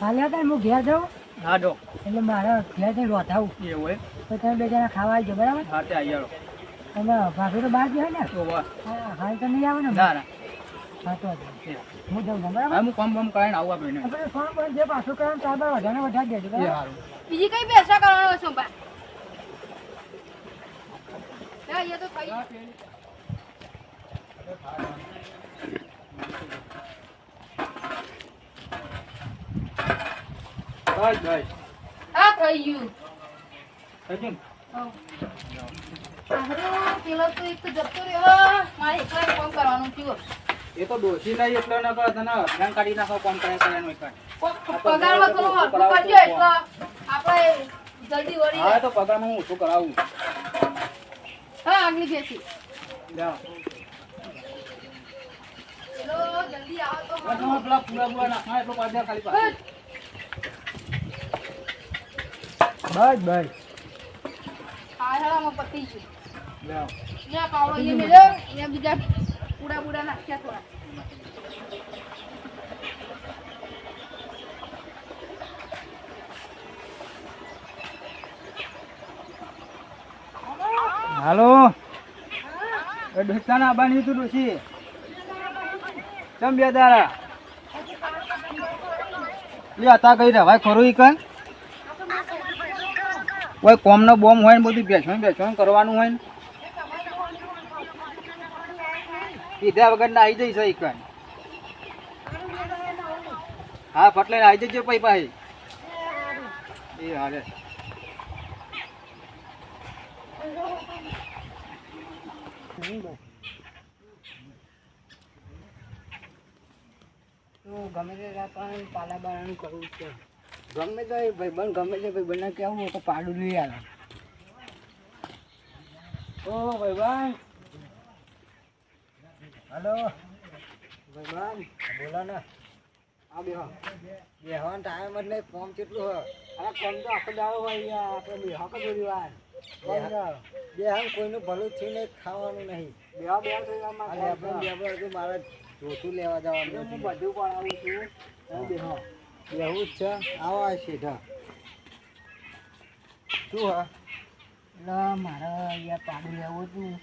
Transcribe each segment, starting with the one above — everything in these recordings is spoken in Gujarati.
હાલ્યા તા હું ઘેર જાઉં હા જો એટલે મારે ઘેર જઈને રોધાવું એવું હે તો તમે બે જણા ખાવા આવજો બરાબર હા તે આવી જાઓ અને ભાભી તો બહાર જાય ને ઓવા હાલ તો નહીં આવે ને ના ના હા તો હું જાઉં છું, બરાબર હા હું કોમ બમ કરીને આવું આપણે આપણે ફોન પર જે પાછું કરે ત્યાર બાદ વધારે દેજો એ બરાબર સારું બીજી કઈ પૈસા કરવાનો છો બા એ તો થઈ બસ બસ હા થઈ ગયું થઈ ગયું હારું પેલો તો એક તો જતો રહ્યો મારે એકલા કામ કરવાનું થયું એ તો દોષી નહીં એટલે ન કહો તને ધ્યાન કાઢી નાખો કોમ કરે કર્યાનું એક પગારમાં થોડું હલકું કરજો એટલે આપણે જલ્દી વળી હા તો પગારમાં હું ઓછું કરાવું હા આગલી બેસી જાઓ ચલો જલ્દી આવો તો બસ હું પેલા પૂરા નાખવા એટલો પાછા ખાલી પાછું બસ બસ હા હેડામાં પતી ગયું જાઓ જ્યાં પાવડો અહીંયા મેલ્યો અહીંયા બીજા પૂડા નાખ્યા થોડા હાલો એ દોસ્તાના આબાની તું ડોશી ચમ બે દાડા લે હતા કઈ રવાય ખરું ઈ કન કોઈ કોમનો બોમ હોય ને બધું બેસવાનું કરવાનું હોય ને કીધા વગર ના આવી જઈશ ઈ કન હા ફટલે આવી જજો પૈ પાહી એ હાલે તો ગમે તે પણ પાલા બાળાનું કરવું છે ગમે તો એ ભાઈબંધ ગમે તે ભાઈબંધને કહેવું હોય તો પાડું લઈ આવે ઓ ભાઈબંધ હલો ભાઈબંધ બોલો ને આ બેહો બેહવાનો ટાઈમ જ નહીં ફોર્મ કેટલું હોય અરે કોમ તો આખો દાડો હોય આપણે બેહો કે થોડી વાર બેહન કોઈનું ભલું થયું નહીં ખાવાનું નહીં બેહો બેહો થઈ મારે જોતું લેવા જવાનું હું બધું પણ આવું છું બેહો બેહું જ છે આવો આ શેઠા શું હા એટલે મારે અહીંયા પાડું લેવું હતું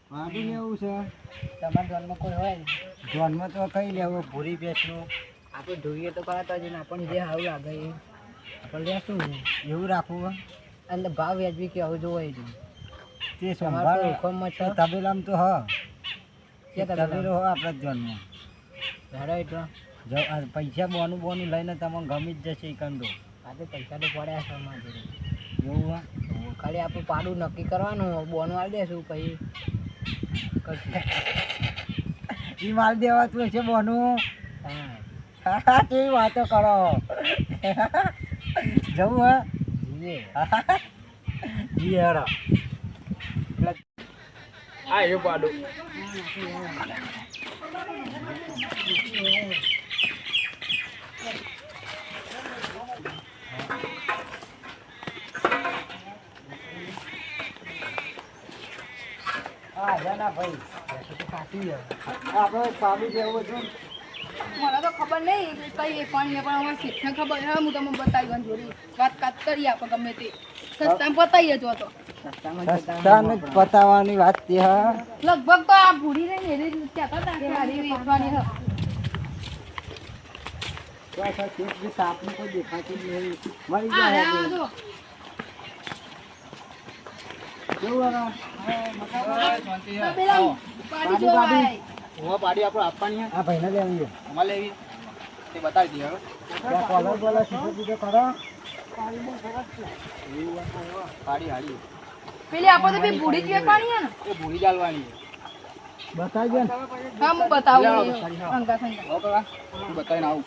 પાડું લેવું છે તમારા જોનમાં કોઈ હોય જોનમાં તો કઈ લેવું ભૂરી ભેંસનું આપણે જોઈએ તો કરાતા જઈને આપણને જે સારું લાગે એ આપણે લેશું એવું રાખવું અને ભાવ વ્યાજબી કેવું જોવાય છે તે સંભાળ હુકમમાં છે તબેલામાં તો હા તબેલો હોય આપણા જોનમાં ધારો એટલે પૈસા બોનું લઈને તમને ગમી જ જશે એ કંદો આજે પૈસા તો પડ્યા છે અમારે એવું હા ખાલી આપણે પાડું નક્કી કરવાનું બોનું આવી દેશું પછી એ માલ દેવા તું છે બોનું હા કેવી વાતો કરો જવું હા જી જી હેડો હા એવું પાડું હા જાના ભાઈ સાચી આપણે પાડું દેવું છે મને તો ખબર નહીં કઈ પાણી પણ અમારે શીખને ખબર છે હું તમને બતાવી જોડી વાત કરી આપણે ગમે તે સસ્તામાં બતાવીએ જો તો સસ્તાને પતાવવાની વાત છે હા લગભગ તો આ ભૂરી રહી ને એની કહેતા હતા કે મારી વેચવાની છે સાપનું કોઈ દેખાતું જ નહીં મરી હા જાય હા જો કેવું પેલા પાડી જો આય હું પાડી આપણે આપવાની આ ભાઈને લેવી અમારે લેવી તે બતાવી દઈએ હવે કોલર બોલર સીધો બીજો કરો પાડી હાડી પેલી આપણે તો બી ભૂરી જ વેચવાની છે ને એ ભૂરી ચાલવાની બતાવજો ને હા હું બતાવું અંગા થઈ હો કાકા હું બતાવીને આવું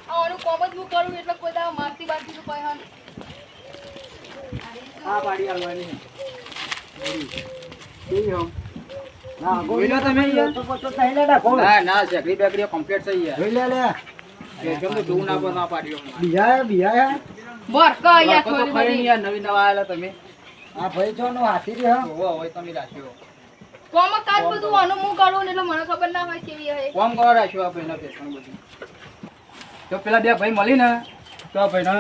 આનું કોમ જ હું કરું એટલે કોઈ દાવ મારતી બારતી તો કોઈ હા આ પાડી હાલવાની ના જોઈ લો તમે યાર. તો થઈ લે ના ફોન ના ના ચકરી બેકરી કમ્પ્લીટ થઈ યાર જોઈ લે લે એકદમ તો તું ના બના પાડ્યો બીજા બરકા યાર તો થોડી ખરી બધી યાર નવી નવા આયેલા તમે આ ભાઈ છો નો હાથી રે હા ઓવો હોય તમે રાખ્યો કોમાં કાજ બધું આનું હું કરું ને એટલે મને ખબર ના હોય કેવી હોય કોમ કરવા રાખ્યો આ ભાઈના પેટનું બધું. તો પેલા બે ભાઈ મળી ને તો આ ભાઈને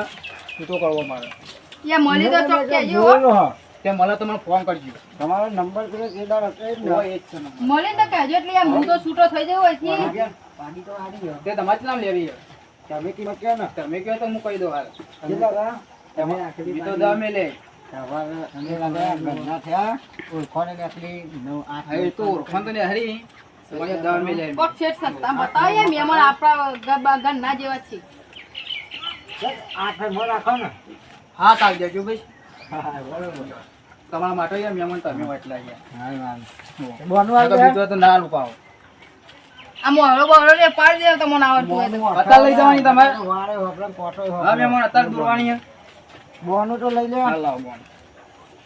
છૂટો કરવો મારે. યા મળી તો ચોક કેજો હો. બોલો હા. તે મળે તો મને ફોન કરજો. તમારો નંબર પેલો કેદાર હતો જ ને? હોય એ જ છે નંબર. મળી તો કહેજો એટલે યાર હું તો છૂટો થઈ જવું હોય છે પાડી તો આડી ગયો. તે તમારે જ નામ લેવી છે. તમે કીધું કે ને તમે કહો તો હું કહી દઉં હાલ. કેટલા હતા? તમે આખરી ઈ તો પાડી. દમે લે. તમારે તમે લાગ્યા ઘરના થયા ઓળખોને આખરી 9 8 હવે તો ઓળખાણ તો ને હરી મને દમે લે. કોક શેઠ સસ્તા બતાવીએ મહેમાન આપણા ઘરના જેવા છે 8 મો રાખો ને. હા તાલ દેજો ભાઈ. હા બરોબર. તમારા માટે યાર મહેમાન તમે વાટલા યાર. હા વાંધો. બોનું તો આવી બીજું તો ના રૂપાવો. આ મોહરો બોહરો ને પાડી દેવ તમને આવડતું હોય તો અત્યારે લઈ જવાની તમારે? વારે હોપરા કોટો હા મહેમાન અત્યારે દોરવાની છે. બોનું તો લઈ લે. હા લાવો બોલ.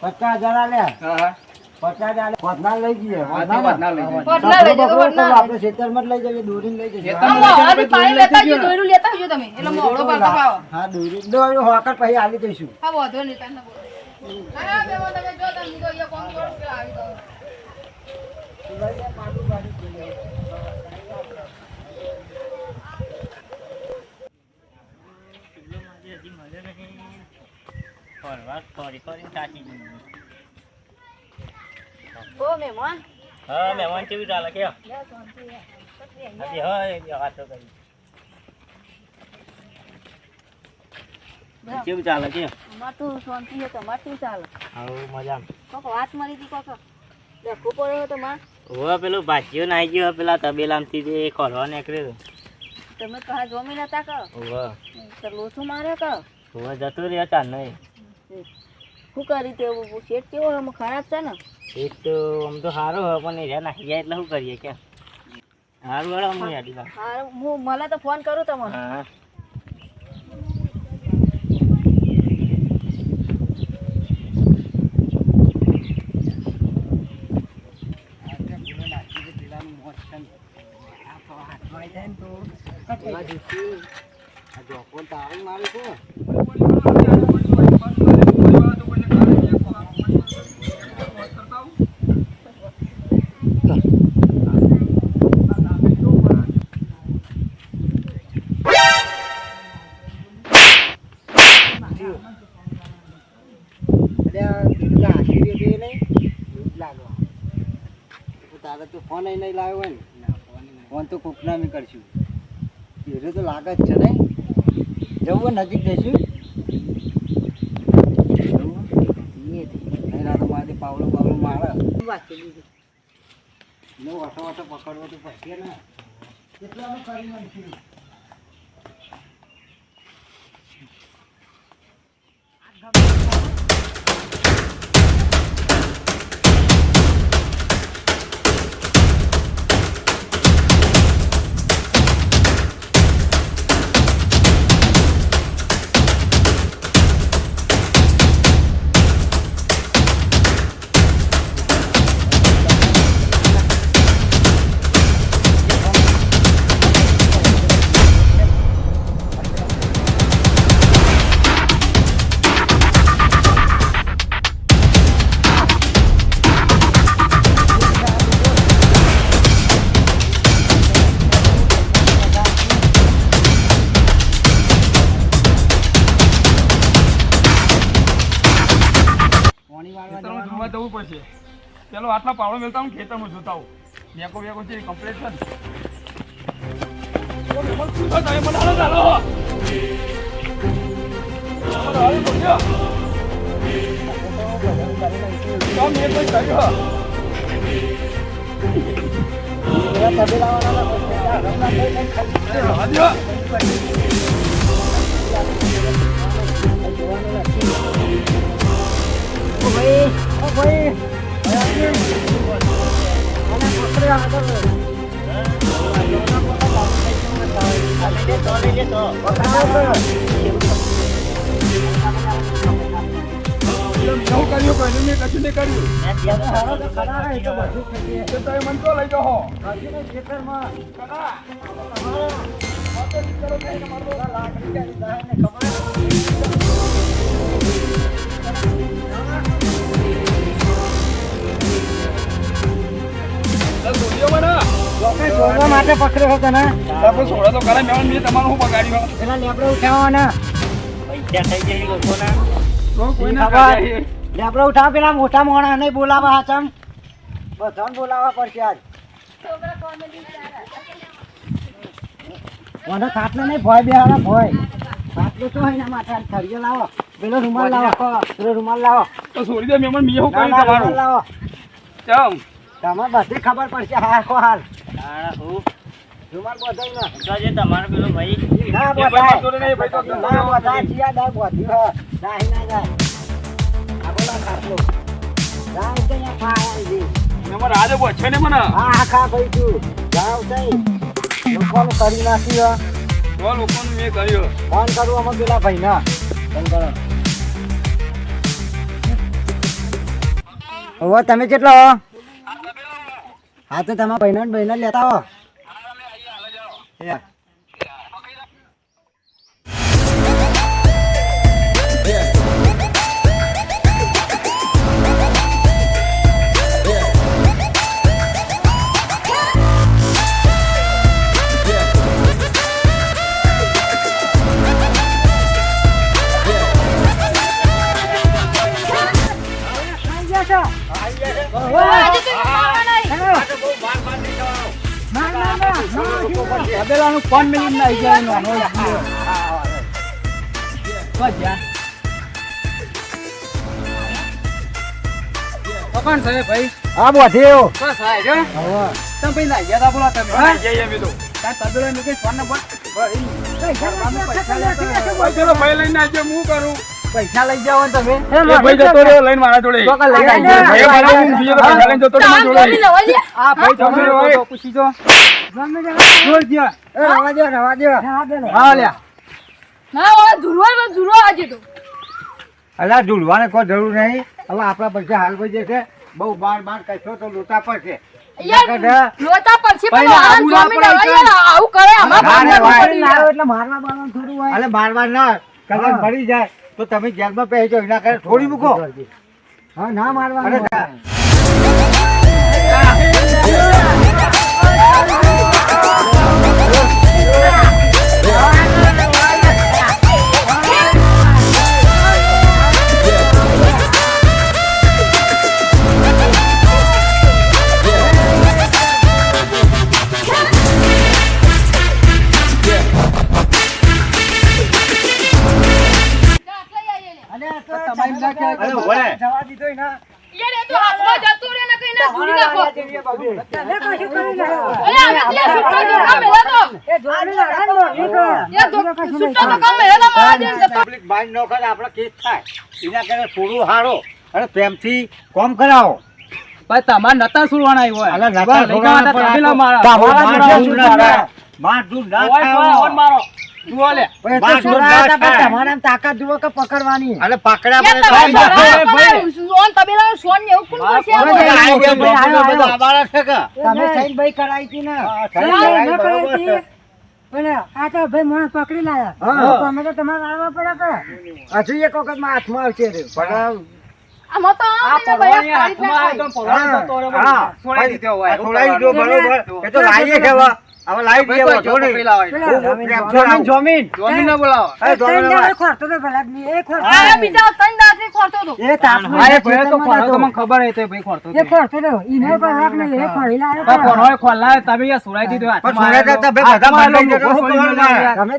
50,000 આલ્યા. હા હા 50,000 વધના લઈ જઈએ. વધના લઈ જઈએ. વધના લઈ જજો, વધના લઈ આપણે ખેતરમાં જ લઈ જઈએ, દોરીને લઈ જઈએ. ખેતરમાં આ મોહરો પાણી લેતા આવજો દોયડું લેતા આવજો તમે એટલે મોહરો પાડતા પાવો હા દોરી હોકર પછી આલી દઈશું. હા વાંધો નહીં તને બોલો હા બેવો તમે જો તમે તો અહીંયા કોણ કરો કે આવી દો ઓ મહેમાન હા મહેમાન કેવી ચાલે કે હજી હા વાતો કરી કેવું ચાલે કે માતું શાંતિ છે તમારું ચાલે આવું મજા કોક વાત મળી હતી કોક દેખો પડ્યો તો માં હવે પેલું ભાજીઓ નાઈ ગયો પેલા તબેલામાંથી જે ખોરવા નીકળ્યો તમે કહા જમી નતા કહો હવે તો લોથું મારે કહો હવે જતો રહ્યો ચાલ નહીં શું કરી તે શેઠ કેવો આમ ખરાબ છે ને એક તો આમ તો સારું હોય પણ એ નાખી જાય એટલે શું કરીએ કે સારું વાળો અમને યાદી વાત હા હું મને તો ફોન કરું તમને હા તારે તો ફોન નહીં લાવ્યો હોય ને ફોન તો કોકનામી કરશું એ તો લાગે જ છે ને જવું નજીક જઈશું નહીં તો મારે પાવલો મારે નો વટો પકડવો તો પડશે ને કેટલાનું કરી નાખશું ખેતરમાં જોવા જવું પડશે. પેલો આટલા પાવડો મેલતા હું ખેતરમાં જોતા હું મેકો છે કમ્પ્લીટ છે ને. ઓ મહેમાન શું થાય તમે મને હાલો ચાલો હાલો બોલ્યો કામ એ કોઈ કર્યો નવું કર્યું કોઈ મેં કશું નહીં કર્યું તમે મન તો લઈ જાઓ છોડવા માટે પકડ્યો હતો ને આપણે છોડો તો કરે મેં તમારું શું બગાડ્યું પેલા લેબડો ઉઠાવવાના પૈસા થઈ જાય લોકોના તો કોઈને ખબર. લેબડો ઉઠાવ પેલા મોટા મોણા નહીં બોલાવા હાચમ બધાને બોલાવવા પડશે આજ મને ખાટલો નહીં ભય બેહાડા ભય ખાટલો તો એના માથે થળિયો લાવો પેલો રૂમાલ લાવો પેલો રૂમાલ લાવો તો છોડી દે મેમન મી શું ના, કર્યું ના, તમારું રૂમાલ લાવો ચમ તમે બધી ખબર પડશે હા કો હાલ તારા હું રૂમાલ બધાય ના તો જે તમારો પેલો ભાઈ ના એ ભાઈ બધાય જોડે નહીં, ભાઈ તો ના બધાય જીયા દા બધી હ નાહી ના જાય આ બોલા ખાટલો જાય તો અહીંયા ખાયા જી મેમન આજે બોછે ને મને હા હા ખા ભાઈ તું જાવ તઈ લોકોનું કરી નાખ્યું તો લોકોનું મેં કર્યું ફોન કરું અમે પેલા ભાઈને ફોન કરો હવે તમે કેટલો હો? હા તો તમે ભાઈને લેતા હો આજે તો ખાવાના નહીં. તબેલાનું ફોન મિલી ના જાય એનો તો જા પકડ છે ભાઈ હા બધી એવું બસ આ જો હવે તમે ભાઈ ના ગયા તા બોલા તમે હા જઈએ અમે તો તાર તબેલા નું કઈ ફોન નંબર પૈસા ભાઈ લઈને આવજો હું કરું પૈસા લઈ જાઓ ને તમે એ ભાઈ જતો રહ્યો લઈને મારા જોડે તો કાલ લઈ આવજો. એ મારા હું બીજો તો પૈસા લઈને જતો રહ્યો ચાલ, મારા જોડી જોડે લવા દે. આ ભાઈ જતો રહ્યો પૂછી જો જોઈ ગયા એ રવા દો હા લ્યા ના, હવે ધૂળવા આજે તો. અલા ઢૂલવાને કોઈ જરૂર નહીં હવે આપણા પૈસા હાલ પડી જશે બહુ બાર કશો તો લોટા પડશે યાર, લોચા પડશે પણ પહેલા આ આવું ના જમીન પડાય હવે યાર આવું કરે આમાં ના, ભાગવાનું ના, પડી જાય. એટલે મારવા બારવાનું થોડું હોય અલે મારવા ના કદાચ મરી જાય તો તમે જેલમાં પહેરી જાઓ એના કરે થોડી મૂકો હા ના મારવાનું તમારી ના કે અરે ઓય જવા દીધો ના યાર, એ તો હાથમાં જતું રહે ને કઈ ના ધૂળી નાખો. અરે, આને ત્યાં છૂટો તો કામ હેલા તો. યાર, છૂટો તો કામ હેલા મારા જેમ જતો. પબ્લિક માઇન્ડ નો કરે આપણે કેસ થાય એના કરે થોડું હારો અને પ્રેમથી કોમ કરાવો ભાઈ તમારે નતા સુરવાના હોય અલા નતા બસ, લઈ જવા હતા તબેલા મારા. માર દૂધ ના ઓય, ખાઓ. ઓય, મારો જુઓ લે બાર દૂધ ના ખાય. તમારે તાકાત જુઓ કે પકડવાની અને પકડ્યા યાર, પછી તમે ખાઈ સોના જાય. પણ સોન તબેલાનું સોન ને એવું કોણ કરશે? મારા હવે આ આઈ બધું? ગયા, આયો, બધું આયો. આભાર છે કે? તમે સહીભાઈ કરાઈ હતી ને સહીભાઈ બરોબર છે. હા. હજુ એક વખત માં હાથમાં આવશે રે. પણ આમાં તો આ આમ એને પડવાની ભયા હાથમાં પાડી જ એકદમ નાખાય. પડવાનો જતો રહ્યો, છોડાઈ દીધો હોય. આ છોડાઈ ગયો બરોબર. એ તો લાઈએ છે હવે. હવે લાઈ દઈએ ભાઈ, વાંધો કોઈ નહીં. પેલા હોય. જમીન જમીન જોમીન ના બોલાવો. એ જમીન વાત. આ બીજા ત્રણ દાંતરી ખોરતો હતો. એ તાપનું હા, એ જે ભાઈ તો ખેતરમાં ખોળો તો મને ખબર હતી, ભાઈ ખોળતો હતો. ભાઈ, કોનો ખોલાય, તમે યાર સુરાઈ દીધો પણ હાથમાં સુરેશ તો ભાઈ બધા હાથમાં બંધ થઈ લોકો જતો, શું છોડીને કરવાનું? યાર. તમે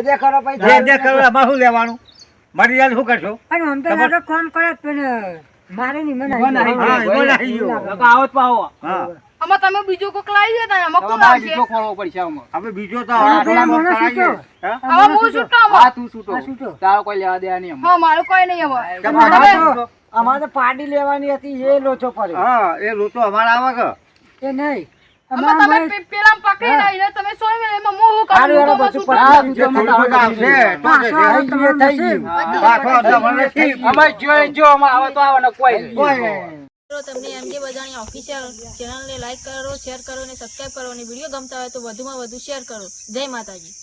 દે કરો પછી દે કરો એમાં શું લેવાનું મરી જાય શું કરશો ઉભો નહીં હા, ગયો, ઉભો ભાઈ. નહીં ગયો. નકર આવો જ પાવો. હા આમાં તમે બીજું કોક લાવી દેતા ને આમાં હવે કોણ બાર આવશે? બીજો ખોળવો પડશે આમાં. હવે બીજો તો હા, થોડા પેલા મોટા કરાવીએ. હા? આમાં હું છૂટો હા, આમાં. તું છૂટો. તારો કોઈ લેવા દેવા નહીં આમાં. હા, મારું કોઈ નહીં હવે. કેમ તમારે અમારે તો- અમારે તો પાર્ટી લેવાની હતી એ લોચો પડ્યો હા એ લોચો અમારે આવે કે એ નહીં આમાં તમે પેલા પકડી લઈને તમે સોઈ ગયેલા, એમાં હું શું કરું? હારું, હું તો હારું, છૂટો. હા, તું જે તો મને થોડું બધું આવશે તો પાછો જશે. આવે તમારું થઈ ગયું. નસીબ. પાછો તમારે થઈ ગયું. અમારે જોઈ જો આમાં આવે તો આવે ને કોઈ નહીં. કોઈ નહીં. મિત્રો તમને એમકે બજાણી ઓફિશિયલ ચેનલને લાઈક કરો, શેર કરો અને સબસ્ક્રાઇબ કરો અને વિડીયો ગમતા હોય તો વધુમાં વધુ શેર કરો. જય માતાજી.